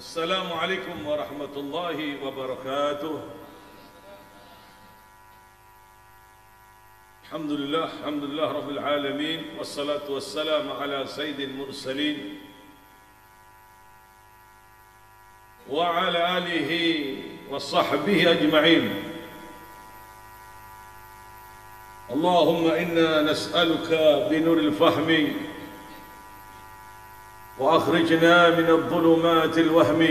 Assalamualaikum warahmatullahi wabarakatuh. Alhamdulillah rabbil alamin, wassalatu wassalamu ala sayyidil mursalin wa ala alihi wa sahbihi ajma'in. Allahumma inna nas'aluka binuril fahmi وأخرجنا من الظلمات الوهم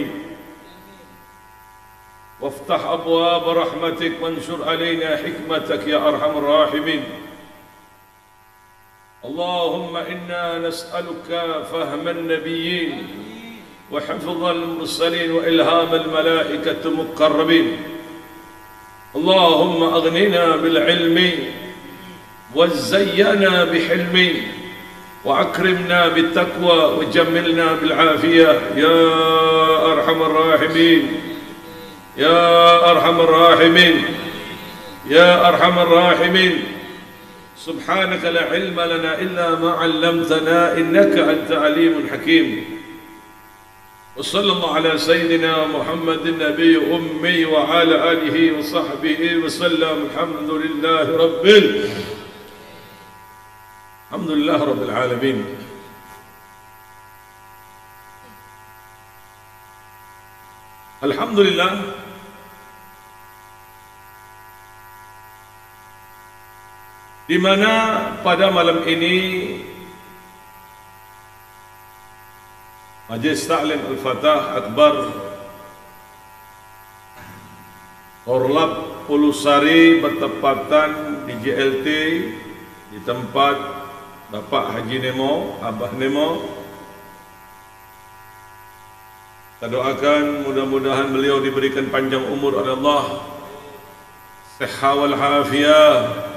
وافتح أبواب رحمتك وانشر علينا حكمتك يا أرحم الراحمين. اللهم إنا نسألك فهم النبيين وحفظ المرسلين وإلهام الملائكة المقربين. اللهم أغننا بالعلم وزينا بحلم وأكرمنا بالتقوى وجملنا بالعافية يا أرحم الراحمين يا أرحم الراحمين يا أرحم الراحمين. سبحانك لا علم لنا إلا ما علمتنا إنك أنت عليم حكيم. وصلى الله على سيدنا محمد النبي أمي وعلى آله وصحبه وسلم. الحمد لله rabbil alamin. Alhamdulillah, di mana pada malam ini Majlis Ta'lim Al-Fatah Akbar Orlap Pulusari bertepatan di JLT di tempat Bapak Haji Nemo, Abah Nemo. Kita doakan mudah-mudahan beliau diberikan panjang umur oleh Allah, sehat wal afiat,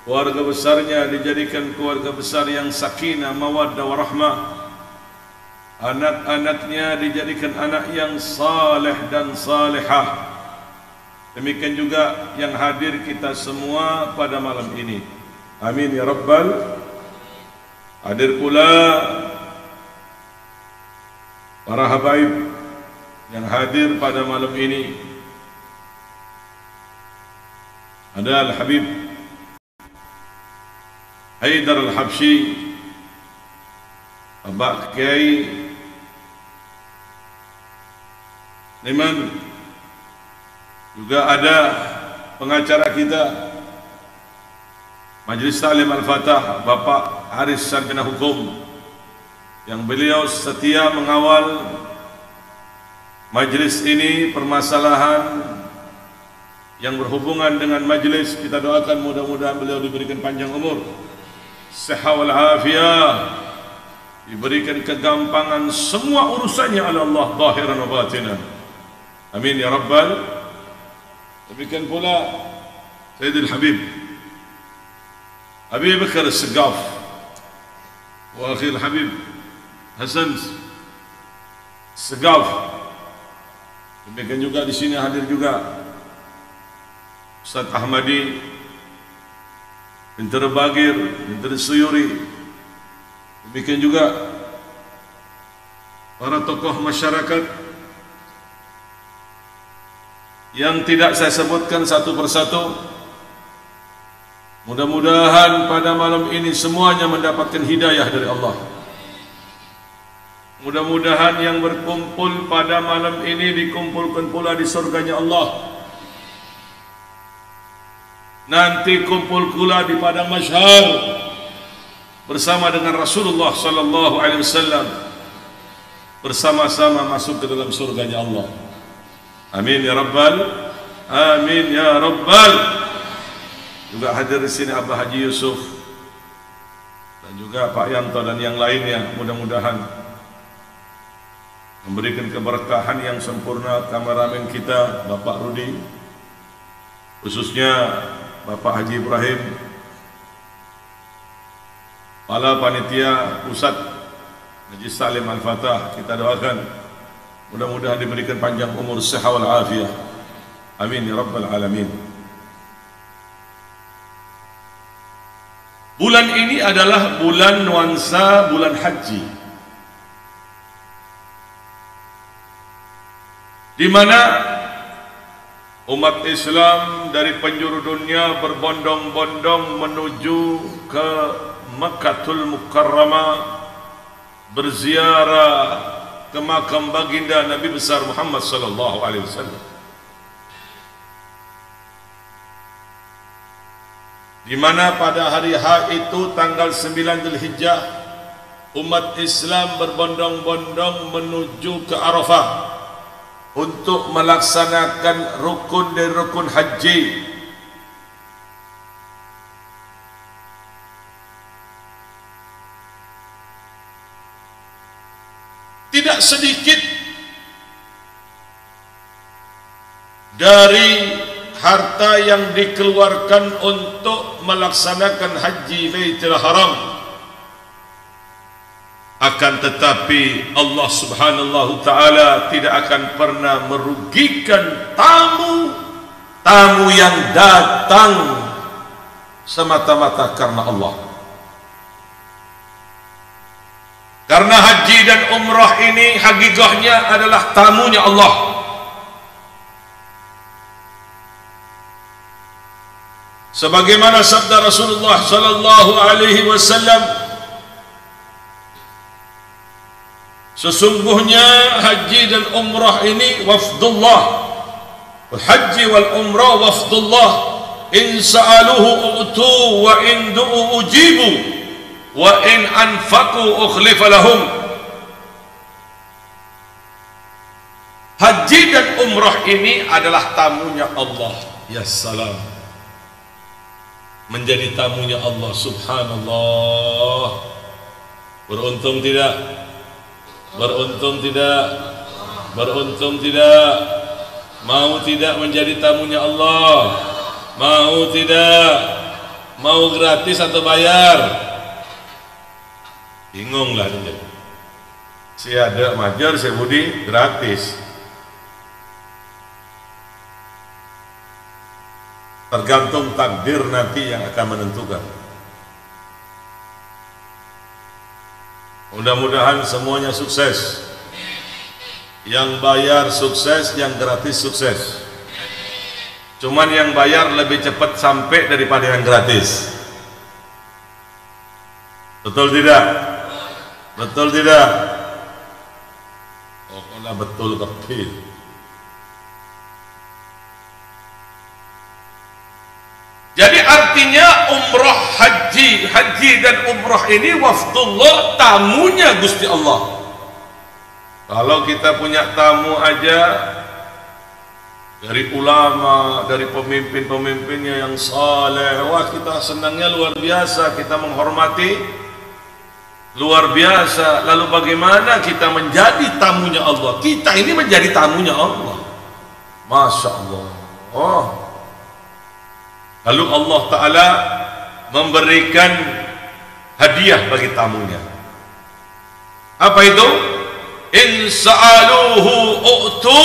keluarga besarnya dijadikan keluarga besar yang sakinah, mawaddah warahmah, anak-anaknya dijadikan anak yang saleh dan salihah. Demikian juga yang hadir kita semua pada malam ini. Amin ya rabbal. Hadir pula para habaib yang hadir pada malam ini. Ada Al-Habib Haidar Al-Habsyi, Abah Kiai Niman. Juga ada pengacara kita Majlis Ta'lim Al-Fatah, Bapak Haris Sarjana Hukum, yang beliau setia mengawal majlis ini, permasalahan yang berhubungan dengan majlis. Kita doakan mudah-mudahan beliau diberikan panjang umur, sehat wal afiat, diberikan kegampangan semua urusannya oleh Allah zahiran wa batinan. Amin ya rabbal. Demikian pula Sayyidil Habib Abi Bakar As-Segaf wa akhil Habib Hasan Segaf. Demikian juga di sini hadir juga Ustaz Ahmadi Bintar Bagir, Bintar Suyuri. Demikian juga para tokoh masyarakat yang tidak saya sebutkan satu persatu. Mudah-mudahan pada malam ini semuanya mendapatkan hidayah dari Allah. Mudah-mudahan yang berkumpul pada malam ini dikumpulkan pula di surganya Allah. Nanti kumpul pula di padang mahsyar bersama dengan Rasulullah sallallahu alaihi wasallam, bersama-sama masuk ke dalam surganya Allah. Amin ya rabbal. Amin ya rabbal. Juga hadir di sini Abah Haji Yusuf dan juga Pak Yanto dan yang lainnya. Mudah-mudahan memberikan keberkahan yang sempurna. Kameramen kita Bapak Rudi, khususnya Bapak Haji Ibrahim, kepala panitia pusat Majlis Ta'lim Al-Fatah, kita doakan mudah-mudahan diberikan panjang umur, sehat wal afiat. Amin ya rabbal alamin. Bulan ini adalah bulan nuansa, bulan haji. di mana umat Islam dari penjuru dunia berbondong-bondong menuju ke Makkatul Mukarramah, berziarah ke makam baginda Nabi besar Muhammad sallallahu alaihi wasallam, di mana pada hari H itu tanggal 9 Dzulhijjah umat Islam berbondong-bondong menuju ke Arafah untuk melaksanakan rukun dari rukun haji. Tidak sedikit dari harta yang dikeluarkan untuk melaksanakan haji Baitul Haram. Akan tetapi Allah subhanahu ta'ala tidak akan pernah merugikan tamu yang datang semata-mata karena Allah. Karena haji dan umrah ini hakikatnya adalah tamunya Allah. Sebagaimana sabda Rasulullah sallallahu alaihi wasallam, sesungguhnya haji dan umrah ini wafdullah. Haji wal umrah wafdullah. In sa'aluhu u'tu wa in du'u ujibu wa in anfaqu ukhlifa lahum. Haji dan umrah ini adalah tamunya Allah. Ya salam. Menjadi tamunya Allah subhanallah. Beruntung tidak? Beruntung tidak? Beruntung tidak? Mau tidak menjadi tamunya Allah? Mau tidak? Mau gratis atau bayar? Bingung lah ini. Si ada majar, si budi gratis. Tergantung takdir nanti yang akan menentukan. Mudah-mudahan semuanya sukses. Yang bayar sukses, yang gratis sukses. Cuman yang bayar lebih cepat sampai daripada yang gratis. Betul tidak? Betul tidak? Oh, kalau betul kepil. Jadi artinya umrah haji dan umrah ini wafdullah, tamunya Gusti Allah. Kalau kita punya tamu aja dari ulama, dari pemimpin-pemimpinnya yang saleh, wah kita senangnya luar biasa, kita menghormati luar biasa. Lalu bagaimana kita menjadi tamunya Allah? Kita ini menjadi tamunya Allah. Masya Allah. Oh. Lalu Allah Ta'ala memberikan hadiah bagi tamunya. Apa itu? In sa'aluhu u'tu.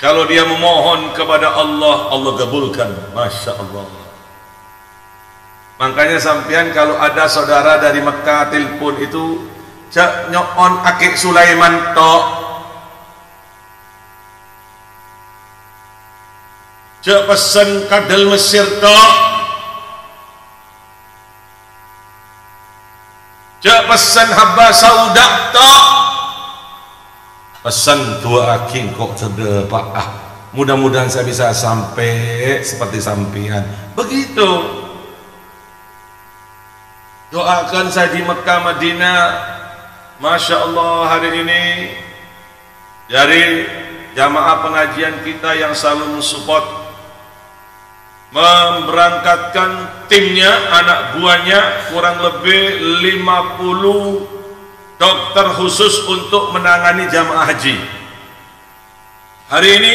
Kalau dia memohon kepada Allah, Allah kabulkan. Masya Allah. Makanya sampean kalau ada saudara dari Mekah telepon itu, cak nyon akik Sulaiman tok, cak pesan kadal Mesir tok, cak pesan haba sauda tok, pesan dua aking kok cede pak. Mudah-mudahan saya bisa sampai seperti sampean. Begitu. Doakan saya di Mekah Madinah. Masya Allah hari ini dari jamaah pengajian kita yang selalu mensupport, memberangkatkan timnya, anak buahnya, kurang lebih 50 dokter khusus untuk menangani jamaah haji. Hari ini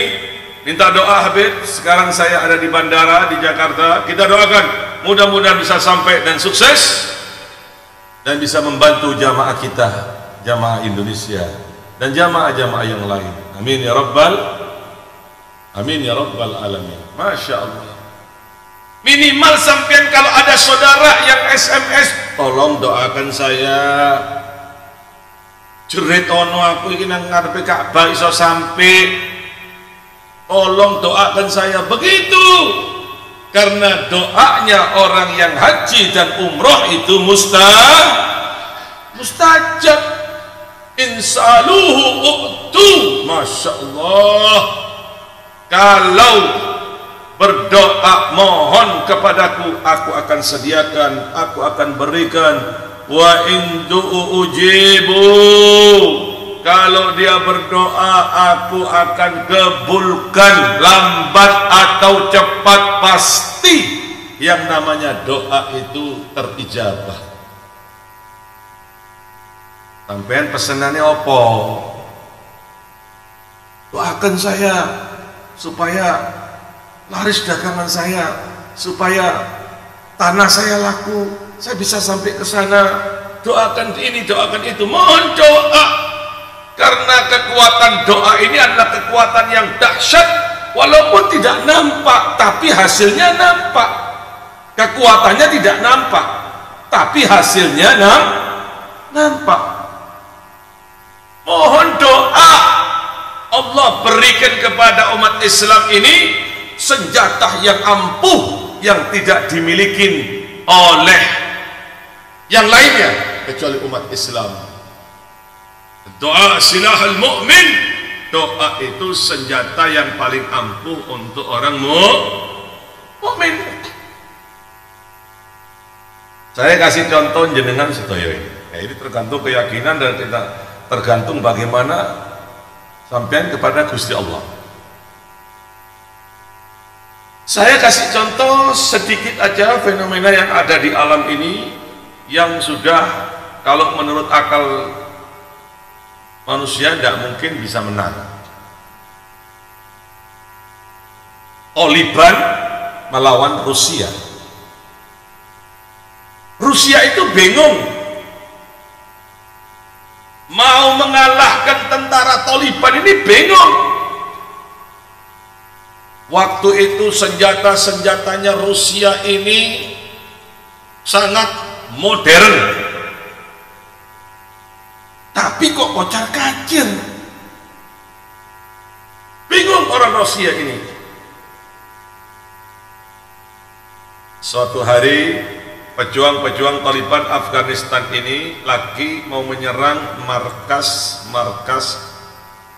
minta doa Habib. Sekarang saya ada di bandara di Jakarta. Kita doakan mudah-mudahan bisa sampai dan sukses, dan bisa membantu jamaah kita, jamaah Indonesia dan jamaah-jamaah yang lain. Amin ya rabbal alamin. Masya Allah. Minimal sampean kalau ada saudara yang SMS, tolong doakan saya. jerit ono aku iki nang ngarepe Ka'bah iso sampai, tolong doakan saya. Begitu, karena doanya orang yang haji dan umroh itu mustajab. Insaluhu u'tu. Masya Allah, kalau berdoa mohon kepadaku, aku akan sediakan, aku akan berikan. Wa in du'u ujibu, kalau dia berdoa aku akan kabulkan, lambat atau cepat pasti yang namanya doa itu terijabah. Sampean pesenannya apa? Doakan saya supaya laris dagangan saya, supaya tanah saya laku, saya bisa sampai ke sana. Doakan ini, doakan itu, mohon doa. Karena kekuatan doa ini adalah kekuatan yang dahsyat, walaupun tidak nampak, tapi hasilnya nampak. Kekuatannya tidak nampak, tapi hasilnya nampak. Mohon doa, Allah berikan kepada umat Islam ini senjata yang ampuh yang tidak dimiliki oleh yang lainnya kecuali umat Islam. Doa silahul mu'min, doa itu senjata yang paling ampuh untuk orang mukmin. Saya kasih contoh jenengan sedaya ini. Ini tergantung keyakinan dan kita tergantung bagaimana sampean kepada Gusti Allah. Saya kasih contoh sedikit aja fenomena yang ada di alam ini yang sudah kalau menurut akal manusia tidak mungkin bisa menang. Taliban melawan Rusia. Rusia itu bingung mau mengalahkan tentara Taliban ini, bingung. Waktu itu senjata-senjatanya Rusia ini sangat modern, tapi kok kocar-kacir. Bingung orang Rusia ini. Suatu hari pejuang-pejuang Taliban Afghanistan ini lagi mau menyerang markas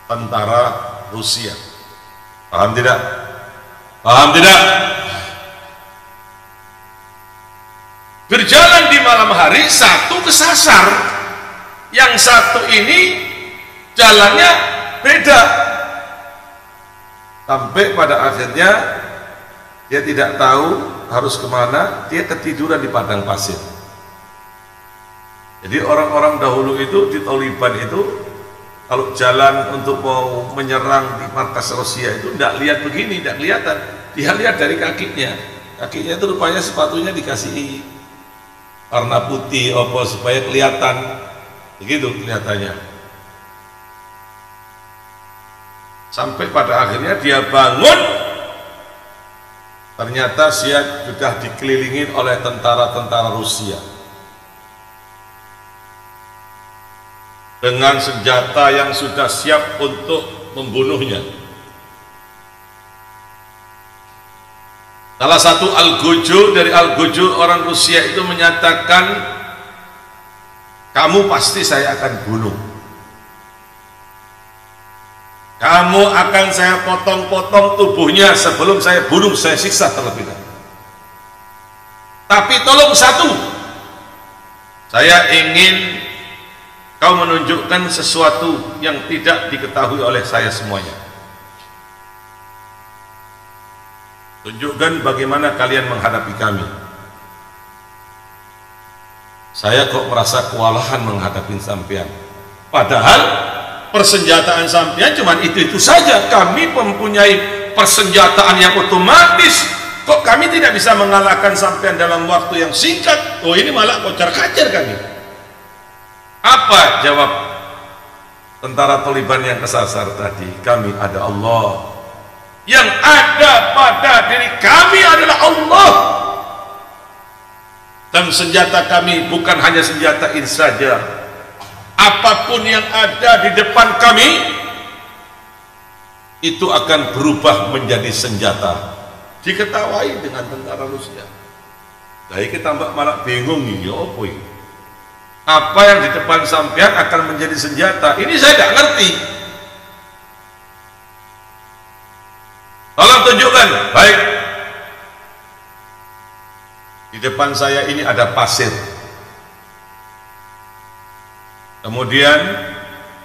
tentara Rusia. Paham tidak? Paham tidak? Berjalan di malam hari, satu kesasar, yang satu ini jalannya beda. Sampai pada akhirnya dia tidak tahu harus kemana, dia ketiduran di padang pasir. Jadi orang-orang dahulu itu di Taliban itu kalau jalan untuk mau menyerang di markas Rusia itu tidak lihat begini, tidak kelihatan. Dia lihat dari kakinya. Kakinya itu rupanya sepatunya dikasih warna putih apa supaya kelihatan. Begitu kelihatannya. Sampai pada akhirnya dia bangun, ternyata dia sudah dikelilingi oleh tentara-tentara Rusia dengan senjata yang sudah siap untuk membunuhnya. Salah satu Al-Gojo dari Al-Gojo orang Rusia itu menyatakan, kamu pasti saya akan bunuh, kamu akan saya potong-potong tubuhnya sebelum saya bunuh, saya siksa terlebih dahulu. Tapi tolong satu, saya ingin kau menunjukkan sesuatu yang tidak diketahui oleh saya semuanya. Tunjukkan bagaimana kalian menghadapi kami. Saya kok merasa kewalahan menghadapi sampean. Padahal persenjataan sampean cuma itu-itu saja. Kami mempunyai persenjataan yang otomatis. Kok kami tidak bisa mengalahkan sampean dalam waktu yang singkat? Oh, ini malah kocar-kacir kami. Apa jawab tentara Taliban yang kesasar tadi? Kami ada Allah. Yang ada pada diri kami adalah Allah. Dan senjata kami bukan hanya senjata ini saja. apapun yang ada di depan kami itu akan berubah menjadi senjata. Diketawai dengan tentara Rusia. Jadi kita malah bingung nih, ya apa ini? Apa yang di depan sampean akan menjadi senjata? Ini saya tidak ngerti. Tolong tunjukkan. Baik. Di depan saya ini ada pasir. Kemudian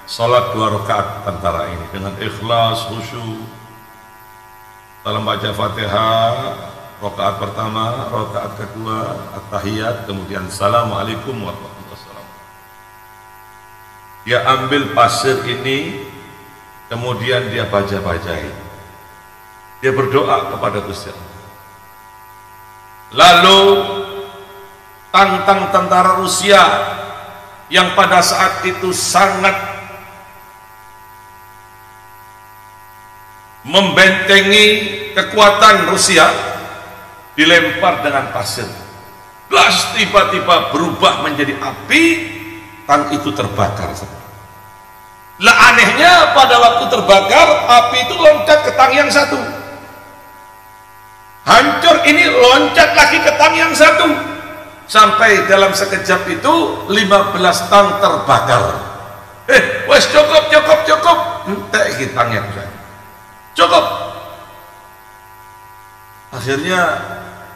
sholat 2 rakaat tentara ini dengan ikhlas, khusyuk. Dalam baca Fatihah, rakaat pertama, rakaat kedua, at-tahiyat, kemudian assalamualaikum warahmatullahi wabarakatuh. Dia ambil pasir ini, kemudian dia baca-bacain. Dia berdoa kepada Gusti Allah. Lalu tantang tentara Rusia yang pada saat itu sangat membentengi kekuatan Rusia, dilempar dengan pasir. Gas, tiba-tiba berubah menjadi api, tang itu terbakar. Lah anehnya pada waktu terbakar, api itu loncat ke tang yang satu. Hancur, ini loncat lagi ke tang yang satu. Sampai dalam sekejap itu 15 tang terbakar. Wes cukup. Entek iki tang yang saya. Cukup. Akhirnya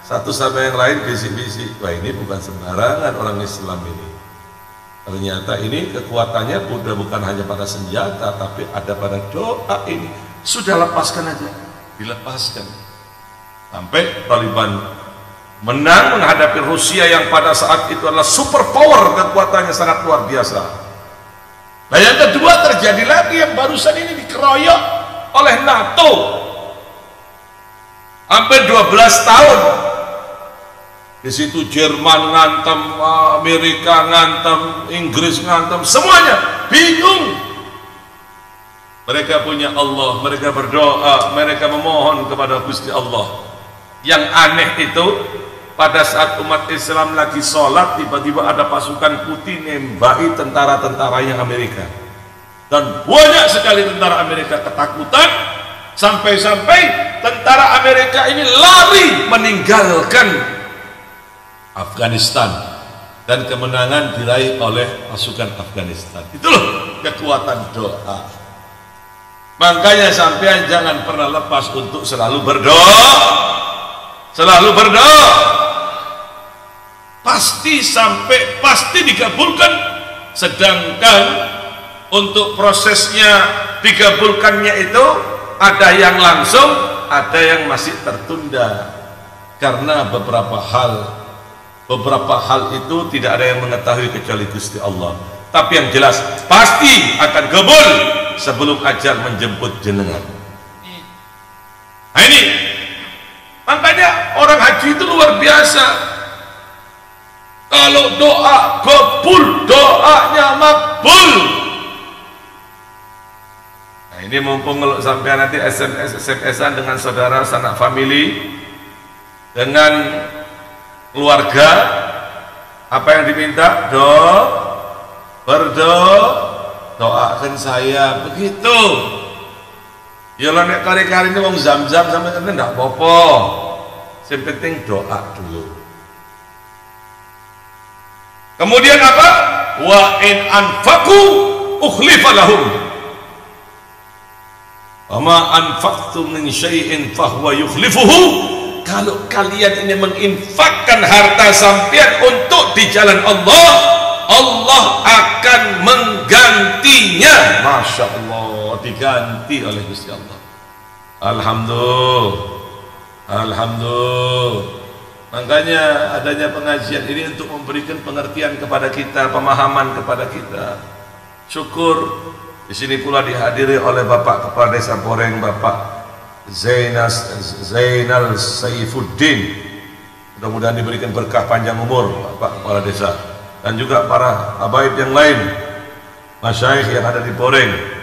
satu sama yang lain bisik-bisik, wah ini bukan sembarangan orang Islam ini. Ternyata ini kekuatannya bukan hanya pada senjata, tapi ada pada doa ini. Sudah lepaskan aja, dilepaskan. Sampai Taliban menang menghadapi Rusia yang pada saat itu adalah super power, kekuatannya sangat luar biasa. Nah yang kedua terjadi lagi yang barusan ini dikeroyok oleh NATO. Hampir 12 tahun. Di situ Jerman ngantem, Amerika ngantem, Inggris ngantem, semuanya bingung. Mereka punya Allah, mereka berdoa, mereka memohon kepada Gusti Allah. Yang aneh itu pada saat umat Islam lagi sholat, tiba-tiba ada pasukan putih nembaki tentara-tentaranya Amerika, dan banyak sekali tentara Amerika ketakutan, sampai-sampai tentara Amerika ini lari meninggalkan Afghanistan, dan kemenangan diraih oleh pasukan Afghanistan. Itu loh kekuatan doa. Makanya sampean jangan pernah lepas untuk selalu berdoa. Selalu berdoa. Pasti dikabulkan. Sedangkan untuk prosesnya dikabulkannya itu ada yang langsung, ada yang masih tertunda. Karena beberapa hal itu tidak ada yang mengetahui kecuali Gusti Allah. Tapi yang jelas pasti akan kabul sebelum ajal menjemput jenengan. Nah ini makanya orang haji itu luar biasa. Kalau doa kabul, doanya makbul. Nah ini mumpung kalau sampai nanti SMS-an dengan saudara sanak family, dengan keluarga, apa yang diminta? Doakan saya, begitu. Ya lah nek kari-kari ini wong zam-zam sampai nanti ndak apa-apa. Yang penting doa dulu. Kemudian apa? Wa in anfaqu ukhlifa lahum. Wa ma anfaqtum min syai'in fahuwa yukhlifuhu. Kalau kalian ini menginfakkan harta sampean untuk di jalan Allah, Allah akan menggantinya. Masya Allah, diganti oleh Gusti Allah. Alhamdulillah. Makanya adanya pengajian ini untuk memberikan pengertian kepada kita, pemahaman kepada kita. Syukur di sini pula dihadiri oleh Bapak Kepala Desa Poreng, Bapak Zainal Saifuddin. Mudah-mudahan diberikan berkah panjang umur Bapak Kepala Desa, dan juga para habaib yang lain, masyayikh yang ada di Poreng.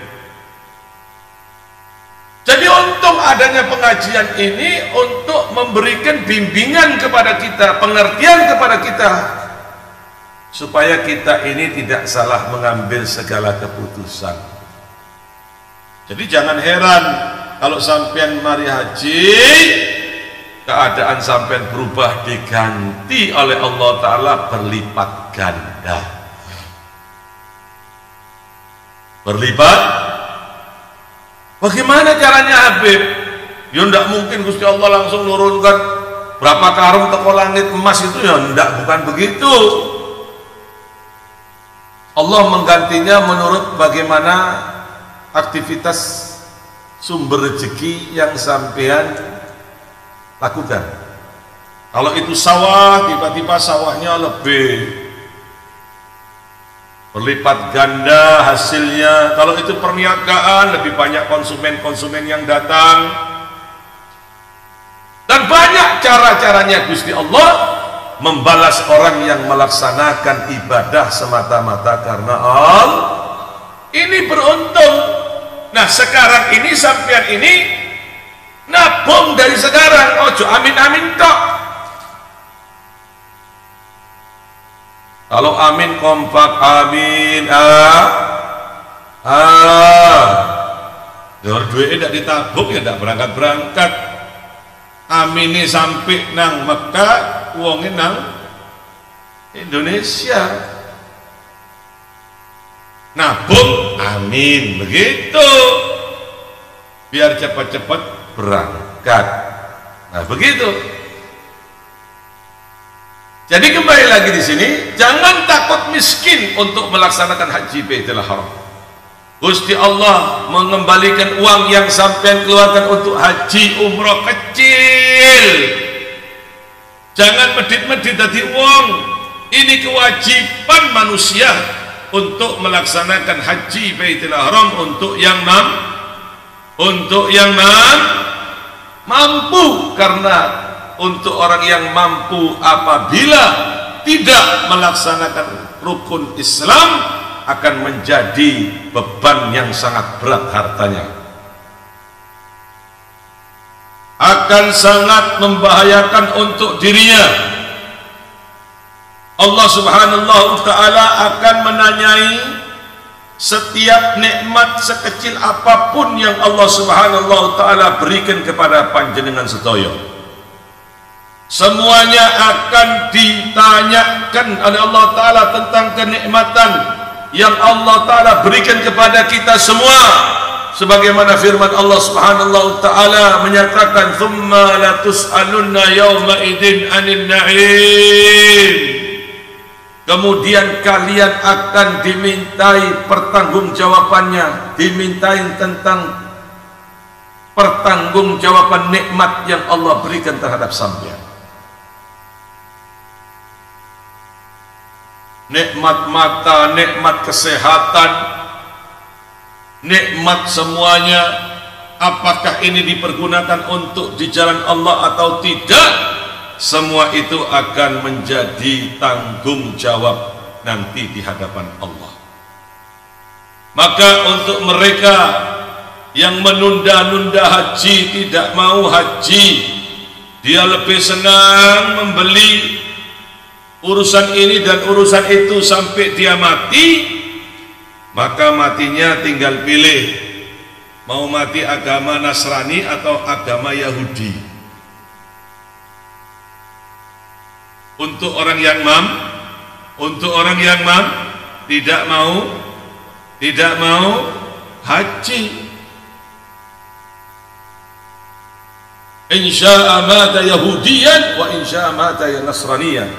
Jadi untung adanya pengajian ini untuk memberikan bimbingan kepada kita, pengertian kepada kita. supaya kita ini tidak salah mengambil segala keputusan. Jadi jangan heran kalau sampean mari haji, keadaan sampean berubah, diganti oleh Allah Ta'ala berlipat ganda. Berlipat. Bagaimana caranya Habib? Ya ndak mungkin Gusti Allah langsung nurunkan berapa karung teko langit emas itu, ya ndak, bukan begitu. Allah menggantinya menurut bagaimana aktivitas sumber rezeki yang sampean lakukan. Kalau itu sawah, tiba-tiba sawahnya lebih berlipat ganda hasilnya. Kalau itu perniagaan, lebih banyak konsumen-konsumen yang datang. Dan banyak cara-caranya Gusti Allah membalas orang yang melaksanakan ibadah semata-mata karena Allah. Ini beruntung. Nah sekarang ini sampean ini nabung dari sekarang, ojo amin-amin tok. Kalau amin kompak, amin duit tidak ditabung ya tidak berangkat-berangkat. Amin ini sampai nang Mekah, uangnya nang Indonesia. Nabung, amin, begitu. Biar cepat-cepat berangkat. Nah begitu. Jadi kembali lagi di sini, jangan takut miskin untuk melaksanakan haji Baitul Haram. Gusti Allah mengembalikan uang yang sampean keluarkan untuk haji umroh kecil. Jangan medit-medit tadi uang. Ini kewajiban manusia untuk melaksanakan haji Baitul Haram untuk yang mampu, karena untuk orang yang mampu apabila tidak melaksanakan rukun Islam akan menjadi beban yang sangat berat hartanya, akan sangat membahayakan untuk dirinya. Allah Subhanahu wa Ta'ala akan menanyai setiap nikmat sekecil apapun yang Allah Subhanahu wa Ta'ala berikan kepada panjenengan sedaya. Semuanya akan ditanyakan oleh Allah Ta'ala tentang kenikmatan yang Allah Ta'ala berikan kepada kita semua. Sebagaimana firman Allah Subhanahu wa Ta'ala menyatakan, "Tsumma latus'alunna yawma idzin 'anil na'im." Kemudian kalian akan dimintai pertanggungjawabannya, dimintai tentang pertanggungjawaban nikmat yang Allah berikan terhadap sampean. Nikmat mata, nikmat kesehatan, nikmat semuanya, apakah ini dipergunakan untuk di jalan Allah atau tidak, semua itu akan menjadi tanggung jawab nanti di hadapan Allah. Maka untuk mereka yang menunda-nunda haji, tidak mau haji, dia lebih senang membeli urusan ini dan urusan itu sampai dia mati, maka matinya tinggal pilih mau mati agama Nasrani atau agama Yahudi. Untuk orang yang tidak mau haji, insya'a mata Yahudiyan wa insya'a mata Nasraniyan.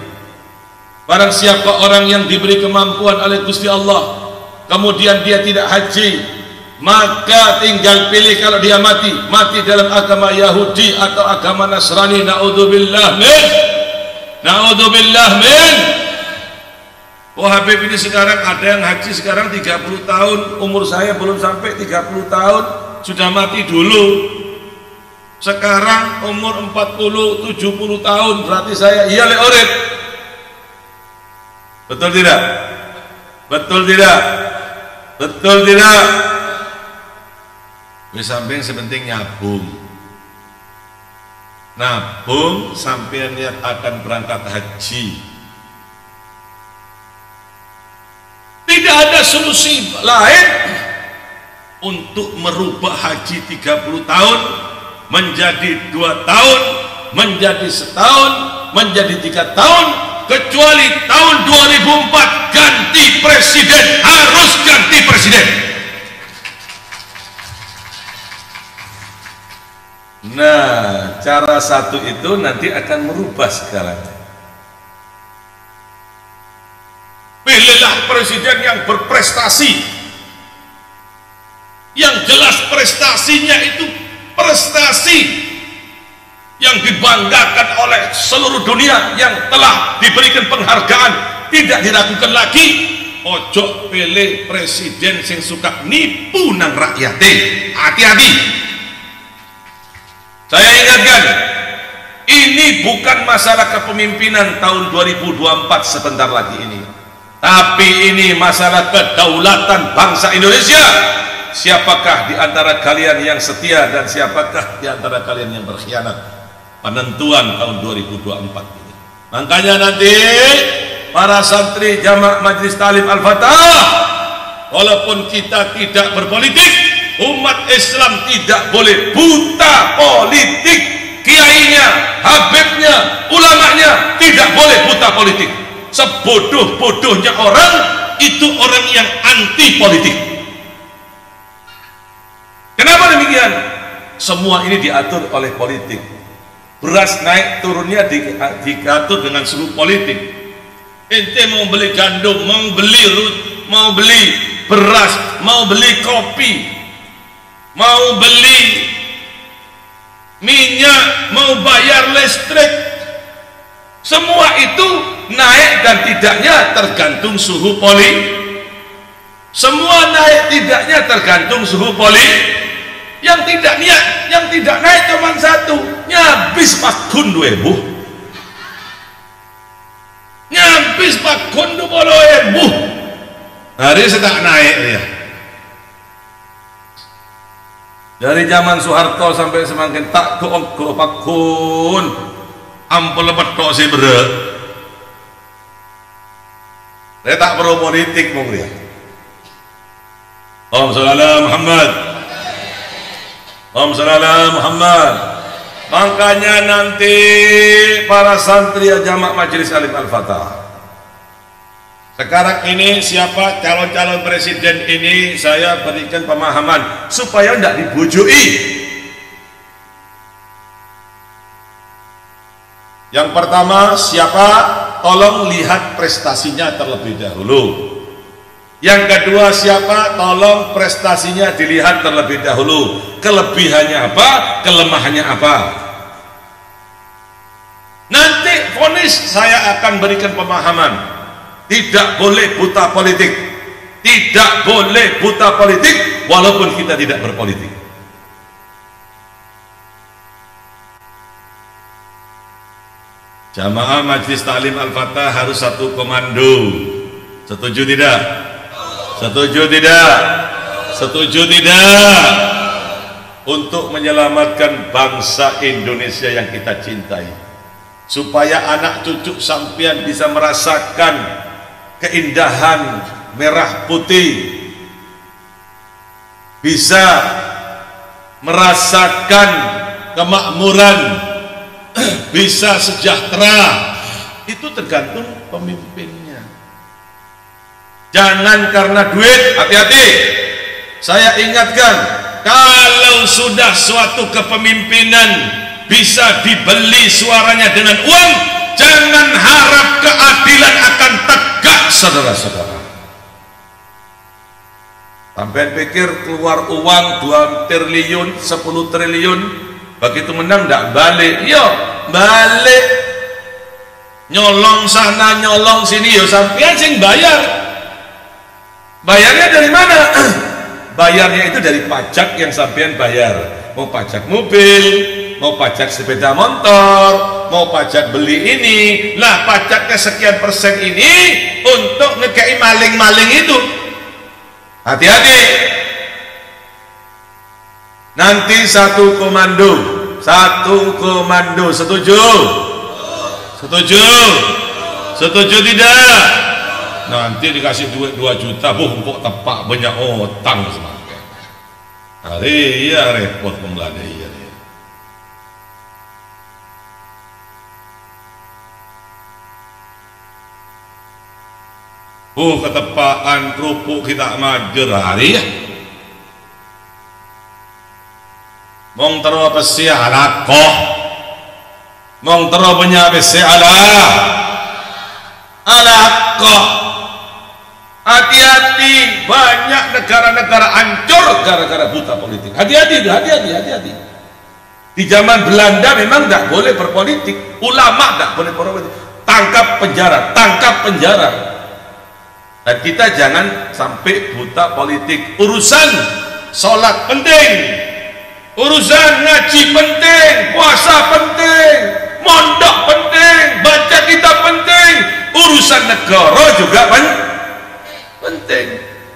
Barang siapa orang yang diberi kemampuan oleh Gusti Allah, kemudian dia tidak haji, maka tinggal pilih kalau dia mati dalam agama Yahudi atau agama Nasrani. Na'udzubillah min. Oh Habib, ini sekarang ada yang haji sekarang 30 tahun, umur saya belum sampai 30 tahun, sudah mati dulu. Sekarang umur 40, 70 tahun, berarti saya iya urip. Betul tidak? Betul tidak? Betul tidak? Wis samping sepenting nabung sampai niat akan berangkat haji. ada solusi lain untuk merubah haji 30 tahun menjadi 2 tahun, menjadi setahun, menjadi 3 tahun, kecuali tahun 2004 ganti presiden, harus ganti presiden. Nah, cara satu itu nanti akan merubah segalanya. Pilihlah presiden yang berprestasi, yang jelas prestasinya itu prestasi yang dibanggakan oleh seluruh dunia, yang telah diberikan penghargaan, tidak diragukan lagi. Ojo pilih presiden yang suka nipu nang rakyate. Hati-hati. Saya ingatkan, ini bukan masalah kepemimpinan tahun 2024 sebentar lagi ini, tapi ini masalah kedaulatan bangsa Indonesia. Siapakah di antara kalian yang setia dan siapakah di antara kalian yang berkhianat? Penentuan tahun 2024 ini. Makanya nanti para santri Jamaah Majelis Ta'lim Al-Fatah, walaupun kita tidak berpolitik, umat Islam tidak boleh buta politik. Kiainya, habibnya, ulamanya tidak boleh buta politik. Sebodoh-bodohnya orang itu orang yang anti politik. Kenapa demikian? Semua ini diatur oleh politik. Beras naik turunnya diatur dengan suhu politik. Ente mau beli gandum, mau beli beras, mau beli kopi, mau beli minyak, mau bayar listrik, semua itu naik dan tidaknya tergantung suhu politik. Semua naik tidaknya tergantung suhu politik. Yang tidak naik cuma satu, nyabis pakun 2000, nyabis pakun 20.000. Hari sedang naik ya. Dari zaman Soeharto sampai semakin tak go pakun, ampun lepetok sih bre. Saya tak perlu politik mong dia. Om sallallahu Muhammad. Om sallallahu Muhammad. Makanya nanti para santri Jamaah Majelis Ta'lim Al-Fatah, sekarang ini siapa calon-calon presiden ini saya berikan pemahaman supaya tidak dibujui. Yang pertama siapa? Tolong lihat prestasinya terlebih dahulu. Yang kedua siapa? Tolong prestasinya dilihat terlebih dahulu. Kelebihannya apa? Kelemahannya apa? Nanti vonis saya akan berikan pemahaman. Tidak boleh buta politik. Tidak boleh buta politik walaupun kita tidak berpolitik. Jamaah Majelis Ta'lim Al-Fatah harus satu komando. Setuju tidak? Setuju tidak? Setuju tidak? Untuk menyelamatkan bangsa Indonesia yang kita cintai, supaya anak cucu sampean bisa merasakan keindahan merah putih, bisa merasakan kemakmuran, bisa sejahtera. Itu tergantung pemimpinnya. Jangan karena duit, hati-hati. Saya ingatkan, kalau sudah suatu kepemimpinan bisa dibeli suaranya dengan uang, jangan harap keadilan akan tegak, saudara-saudara. Sampai pikir keluar uang 2 triliun, 10 triliun, begitu menang tidak balik. Yo, balik. Nyolong sana, nyolong sini, yo sampean sing bayar. Bayarnya dari mana? Bayarnya itu dari pajak yang sampean bayar. Mau pajak mobil, mau pajak sepeda motor, mau pajak beli ini. Lah pajaknya sekian persen ini untuk ngekei maling-maling itu. Hati-hati. Nanti satu komando, setuju? Setuju? Setuju tidak? nanti dikasih duit 2 juta, kok tepak banyak utang semakin. Hari ya repot memeladai ya. Ketepaan kerupuk kita majer hari ya. Mong tero apa sih alakoh, mong tero punya apa sih alakoh. Hati-hati, banyak negara-negara hancur gara-gara buta politik. Hati-hati. Di zaman Belanda memang tidak boleh berpolitik, ulama tidak boleh berpolitik, tangkap penjara. Dan kita jangan sampai buta politik. Urusan sholat penting, urusan ngaji penting, puasa penting, mondok penting, baca kitab penting, urusan negara juga penting.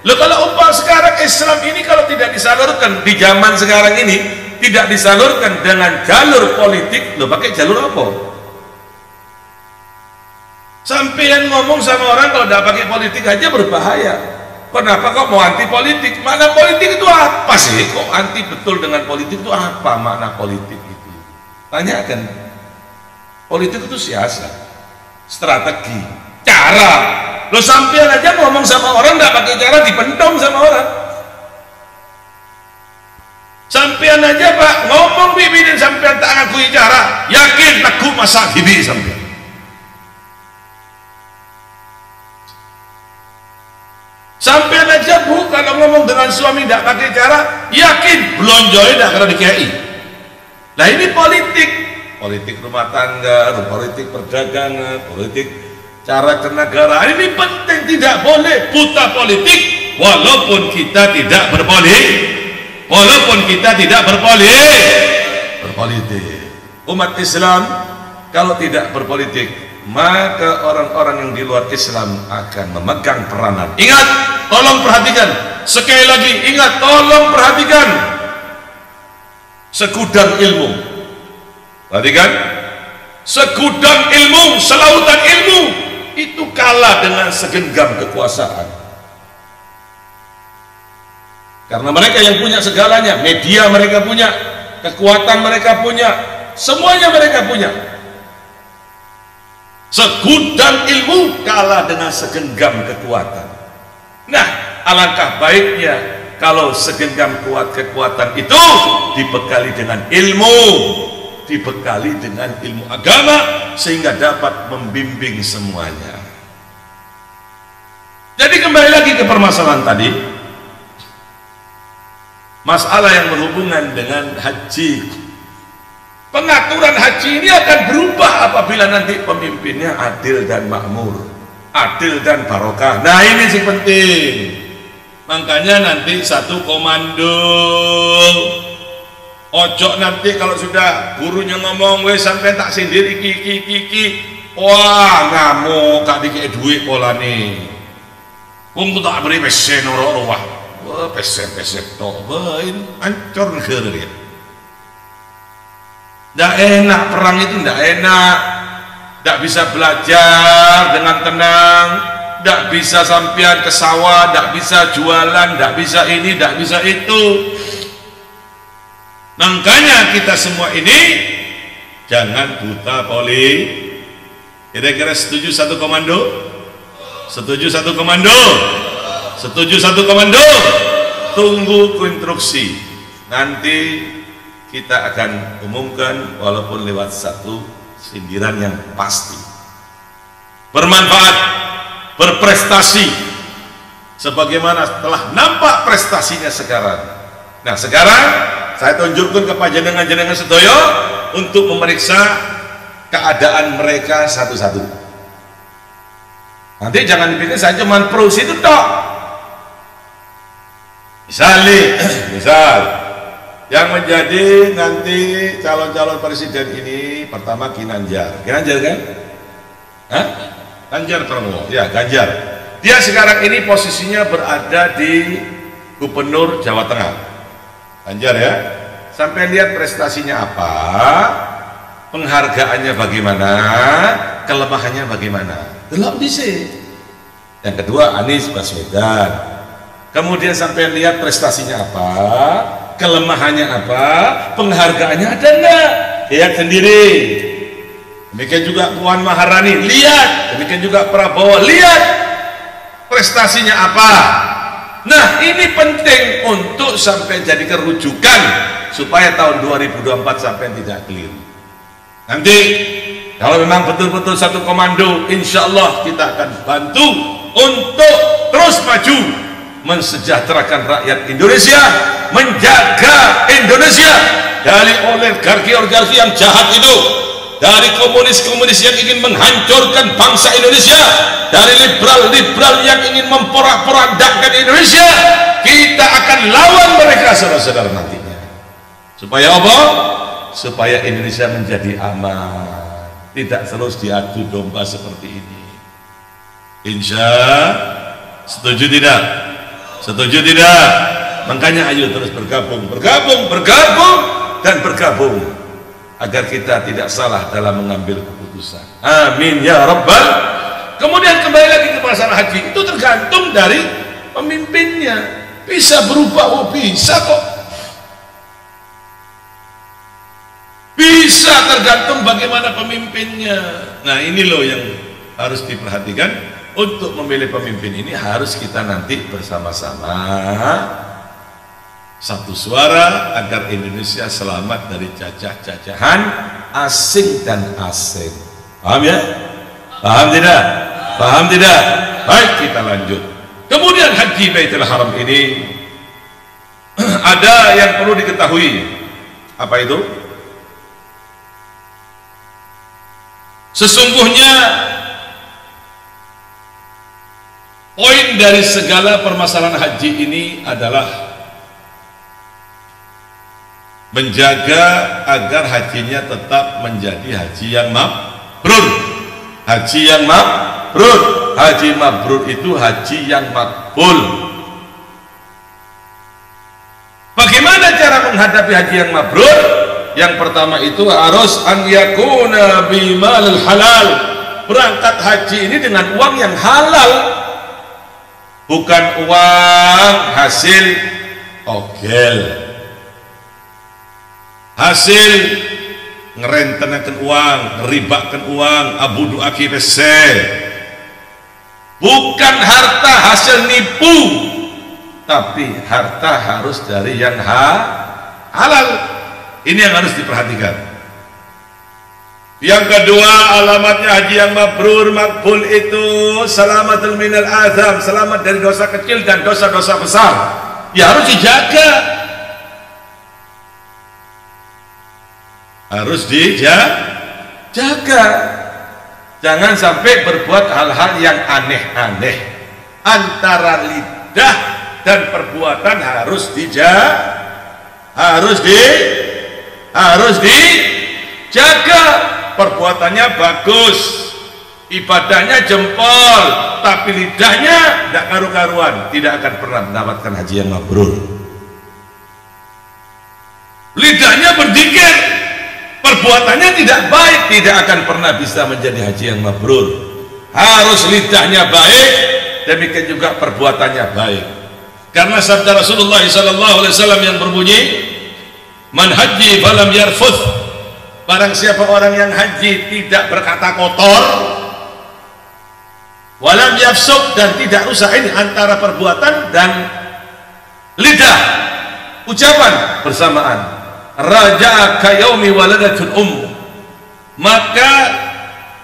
Loh, kalau umpama sekarang Islam ini kalau tidak disalurkan di zaman sekarang ini, tidak disalurkan dengan jalur politik, loh pakai jalur apa? Sampean ngomong sama orang kalau tidak pakai politik aja berbahaya. Kenapa kok mau anti politik? Makna politik itu apa sih? Kok anti betul dengan politik itu apa makna politik itu? Tanyakan. Politik itu siasat, strategi, cara. Lo sampean aja ngomong sama orang tidak pakai cara, dipendom sama orang. Sampean aja Pak ngomong bibir sampean tak ngakui cara, yakin aku masak bibir sampean. Sampean aja Bu kalau ngomong dengan suami tidak pakai cara, yakin belonjoy tidak karena DKI. Nah ini politik rumah tangga, politik perdagangan, politik cara kenegaraan, ini penting, tidak boleh buta politik walaupun kita tidak berpolitik. Umat Islam kalau tidak berpolitik, maka orang-orang yang di luar Islam akan memegang peranan. Ingat, tolong perhatikan, sekali lagi ingat, tolong perhatikan, segudang ilmu, perhatikan, segudang ilmu, selautan ilmu itu kalah dengan segenggam kekuasaan. Karena mereka yang punya segalanya, media mereka punya, kekuatan mereka punya, semuanya mereka punya. Segudang ilmu kalah dengan segenggam kekuatan. Nah, alangkah baiknya kalau segenggam kekuatan itu dibekali dengan ilmu agama sehingga dapat membimbing semuanya. Jadi kembali lagi ke permasalahan tadi, masalah yang berhubungan dengan haji. Pengaturan haji ini akan berubah apabila nanti pemimpinnya adil dan makmur, adil dan barokah. Nah ini sih penting. Makanya nanti satu komando. Ojo nanti kalau sudah gurunya ngomong, wes sampai tak sindir iki. Wah ngamuk, gak dikei duit pola nih. Wong tak beri pesen orang wah, pesen tok, ini hancur negara ya. Tidak enak, perang itu tidak enak, tidak bisa belajar dengan tenang, tidak bisa sampean ke sawah, tidak bisa jualan, tidak bisa ini, tidak bisa itu. Makanya kita semua ini jangan buta politik. Kira-kira setuju satu komando? Setuju satu komando? Setuju satu komando? Tunggu instruksi. Nanti kita akan umumkan walaupun lewat satu sindiran yang pasti, bermanfaat, berprestasi sebagaimana telah nampak prestasinya sekarang. Nah sekarang saya tunjukkan kepada jenengan sedoyo untuk memeriksa keadaan mereka satu-satu. Nanti jangan dipikir saya cuma pros itu tok. Misal yang menjadi nanti calon-calon presiden ini pertama Ginanjar kan? Hah? Ganjar Pranowo, ya Ganjar. Dia sekarang ini posisinya berada di Gubernur Jawa Tengah. Ganjar ya. Sampai lihat prestasinya apa, penghargaannya bagaimana, kelemahannya bagaimana. Delok dhisik. yang kedua Anies Baswedan. Kemudian sampai lihat prestasinya apa, kelemahannya apa, penghargaannya ada enggak, lihat sendiri. Demikian juga Puan Maharani, lihat. Demikian juga Prabowo, lihat prestasinya apa. Nah, ini penting untuk sampai jadi kerujukan supaya tahun 2024 sampai tidak keliru. Nanti kalau memang betul-betul satu komando, insya Allah kita akan bantu untuk terus maju mensejahterakan rakyat Indonesia, menjaga Indonesia dari oligarki-oligarki yang jahat itu, dari komunis-komunis yang ingin menghancurkan bangsa Indonesia, dari liberal-liberal yang ingin memporak-porandakkan Indonesia. Kita akan lawan mereka, saudara-saudara, nantinya. Supaya apa? Supaya Indonesia menjadi aman, tidak terus diadu domba seperti ini. Setuju tidak? Setuju tidak? Makanya ayo terus bergabung dan bergabung agar kita tidak salah dalam mengambil keputusan. Amin ya rabbal. Kemudian kembali lagi ke masalah haji, itu tergantung dari pemimpinnya. Bisa berubah, oh bisa kok. Bisa, tergantung bagaimana pemimpinnya. Nah, ini loh yang harus diperhatikan. Untuk memilih pemimpin ini harus kita nanti bersama-sama satu suara agar Indonesia selamat dari cacah-cacahan asing dan asing. Paham ya? Paham tidak? Paham tidak? Baik, kita lanjut. Kemudian Haji Baitul Haram ini ada yang perlu diketahui. Apa itu? Sesungguhnya poin dari segala permasalahan haji ini adalah menjaga agar hajinya tetap menjadi haji yang mabrur. Haji yang mabrur. Haji mabrur itu haji yang makbul. Bagaimana cara menghadapi haji yang mabrur? Yang pertama itu harus an yakuna bimal halal. Berangkat haji ini dengan uang yang halal, bukan uang hasil ogel, hasil ngerentenakan uang, ngeribakan uang, abudu akibese, bukan harta hasil nipu, tapi harta harus dari yang halal. Ini yang harus diperhatikan. Yang kedua, alamatnya haji yang mabrur makbul itu salamatul minal azam, selamat dari dosa kecil dan dosa-dosa besar. Ya harus dijaga. Harus dijaga. Jangan sampai berbuat hal-hal yang aneh-aneh. Antara lidah dan perbuatan harus dijaga. Perbuatannya bagus, ibadahnya jempol, tapi lidahnya tidak karu-karuan, tidak akan pernah mendapatkan haji yang mabrur. Lidahnya berzikir, perbuatannya tidak baik, tidak akan pernah bisa menjadi haji yang mabrur. Harus lidahnya baik, demikian juga perbuatannya baik. Karena sabda Rasulullah SAW yang berbunyi, man haji falam yarfuth, barang siapa orang yang haji tidak berkata kotor, walam yafsuk, dan tidak rusak, ini antara perbuatan dan lidah, ucapan bersamaan, raja'a kayaumi waladatul maka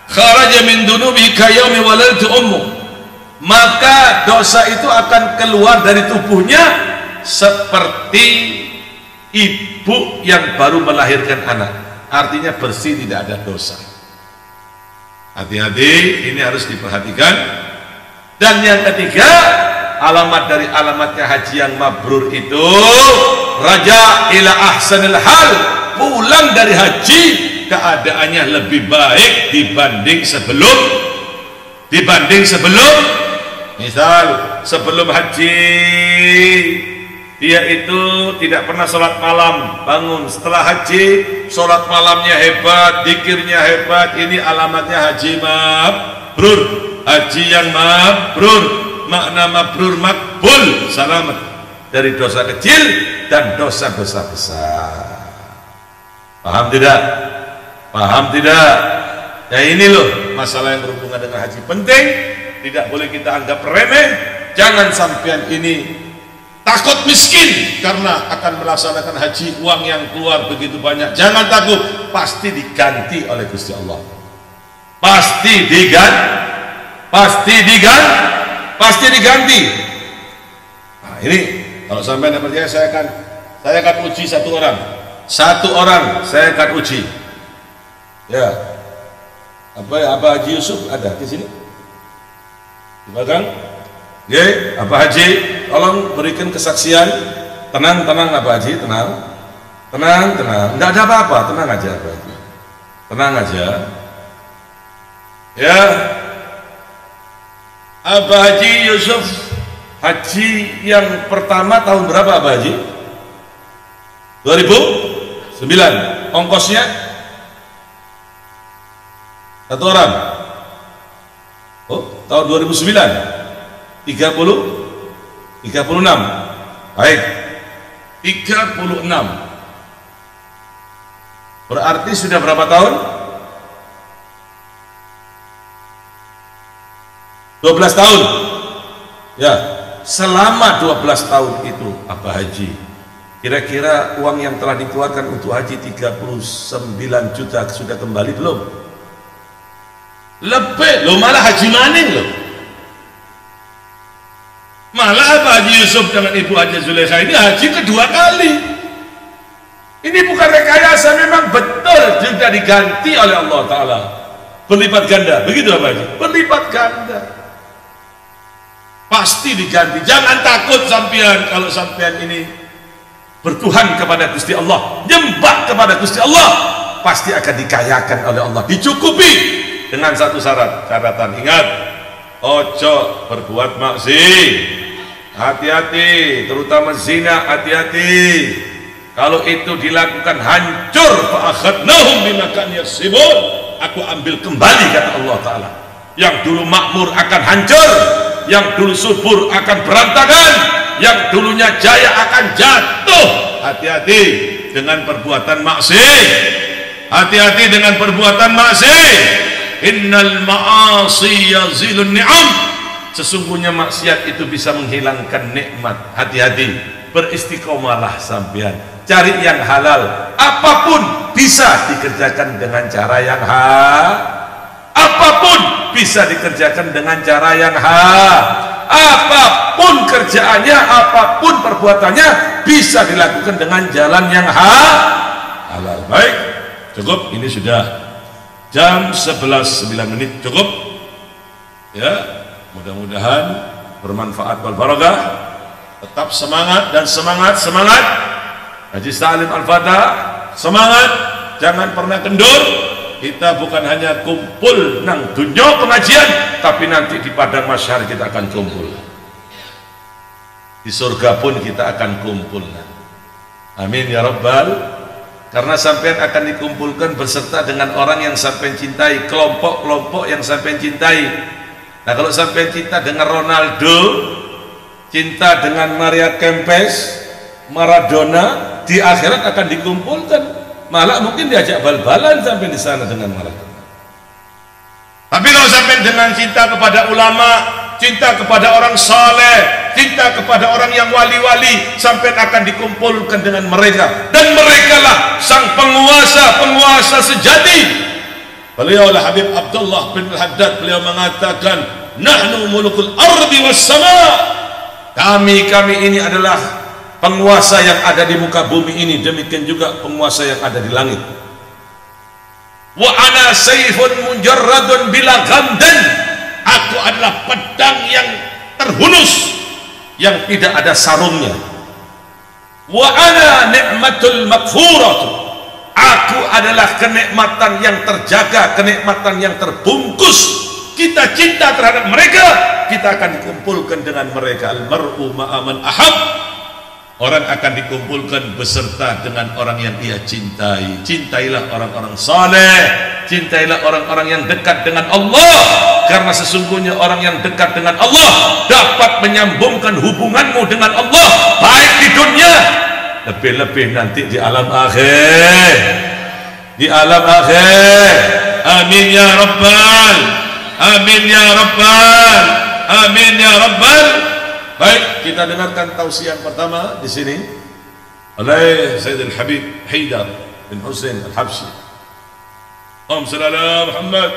kharaja min dunubi kayaumi waladatul maka dosa itu akan keluar dari tubuhnya seperti ibu yang baru melahirkan anak. Artinya bersih, tidak ada dosa. Hati-hati, ini harus diperhatikan. Dan yang ketiga, alamat dari alamatnya haji yang mabrur itu raja ila ahsanil hal, pulang dari haji keadaannya lebih baik dibanding sebelum misal sebelum haji dia itu tidak pernah sholat malam, bangun setelah haji sholat malamnya hebat, zikirnya hebat. Ini alamatnya haji mabrur. haji yang mabrur. Makna mabrur makbul, selamat dari dosa kecil dan dosa-dosa besar. Paham tidak? Paham tidak? Ya ini loh masalah yang berhubungan dengan haji penting, tidak boleh kita anggap remeh. Jangan sampean ini takut miskin karena akan melaksanakan haji, uang yang keluar begitu banyak. Jangan takut, pasti diganti oleh Gusti Allah. Pasti diganti. Nah, ini kalau sampean tidak percaya, saya akan uji satu orang saya akan uji. Ya, Abah Haji Yusuf ada di sini di belakang. Oke, Abah Haji, tolong berikan kesaksian. Tenang Abah Haji, tenang. Tidak ada apa-apa, tenang aja Abah Haji. Tenang aja. Ya, Abah Haji Yusuf, haji yang pertama tahun berapa Abah Haji? 2009. Ongkosnya satu orang. Oh, tahun 2009. 36. Baik. 36. Berarti sudah berapa tahun? 12 tahun. Ya, selama 12 tahun itu Abah Haji, kira-kira uang yang telah dikeluarkan untuk haji 39 juta sudah kembali belum? Lebih, lo malah Haji Maning lo. Malah Abah Haji Yusuf dengan Ibu Haji Zulekha ini haji kedua kali. Ini bukan rekayasa, memang betul sudah diganti oleh Allah Ta'ala. Berlipat ganda, begitu Abah Haji? Berlipat ganda. Pasti diganti. Jangan takut sampean kalau sampean ini bertuhan kepada Gusti Allah, nyembah kepada Gusti Allah, pasti akan dikayakan oleh Allah, dicukupi dengan satu syaratan. Ingat, ojo berbuat maksiat, hati-hati, terutama zina, hati-hati. Kalau itu dilakukan hancur, fa'akhadnahum bima kanu yaksibun, aku ambil kembali, kata Allah Ta'ala. Yang dulu makmur akan hancur, yang dulu subur akan berantakan, yang dulunya jaya akan jatuh. Hati-hati dengan perbuatan maksiat, hati-hati dengan perbuatan maksiat. Innal ma'asi yazilun ni'am, sesungguhnya maksiat itu bisa menghilangkan nikmat. Hati-hati, beristiqomalah sampean, cari yang halal. Apapun bisa dikerjakan dengan cara yang apapun bisa dikerjakan dengan cara yang apapun kerjaannya, apapun perbuatannya bisa dilakukan dengan jalan yang halal. Baik, cukup, ini sudah jam 11:09, cukup ya. Mudah-mudahan bermanfaat wal barakah. Tetap semangat dan semangat Haji Salim Al-Fatah, semangat, jangan pernah kendur. Kita bukan hanya kumpul nang dunya pengajian, tapi nanti di padang mahsyar kita akan kumpul, di surga pun kita akan kumpul. Amin ya rabbal. Karena sampean akan dikumpulkan berserta dengan orang yang sampean cintai, kelompok-kelompok yang sampean cintai. Nah, kalau sampean cinta dengan Ronaldo, cinta dengan Maria Kempes, Maradona, di akhirat akan dikumpulkan. Malah mungkin diajak bal-balan sampai di sana dengan Maradona. Tapi kalau sampean dengan cinta kepada ulama, cinta kepada orang saleh, cinta kepada orang yang wali-wali, sampai akan dikumpulkan dengan mereka, dan merekalah sang penguasa sejati. Beliaulah Habib Abdullah bin Al-Haddad, beliau mengatakan, nahnu mulukul ardi was sama, kami ini adalah penguasa yang ada di muka bumi ini, demikian juga penguasa yang ada di langit. Wa ana sayfun mujarradun bila ghamdan, aku adalah pedang yang terhunus, yang tidak ada sarungnya. Wa ana ni'matul makfurat, aku adalah kenikmatan yang terjaga, kenikmatan yang terbungkus. Kita cinta terhadap mereka, kita akan dikumpulkan dengan mereka. Al-mar'u ma'aman ahab, Orang akan dikumpulkan beserta dengan orang yang ia cintai. Cintailah orang-orang saleh, cintailah orang-orang yang dekat dengan Allah, karena sesungguhnya orang yang dekat dengan Allah dapat menyambungkan hubunganmu dengan Allah, baik di dunia, lebih-lebih nanti di alam akhir. Di alam akhir. Amin ya rabbal, amin ya rabbal, amin ya rabbal. Baik, kita dengarkan tausiah pertama di sini oleh Sayyid Al-Habib Haidar bin Hussein Al-Habsyi. Om sallallahu Muhammad.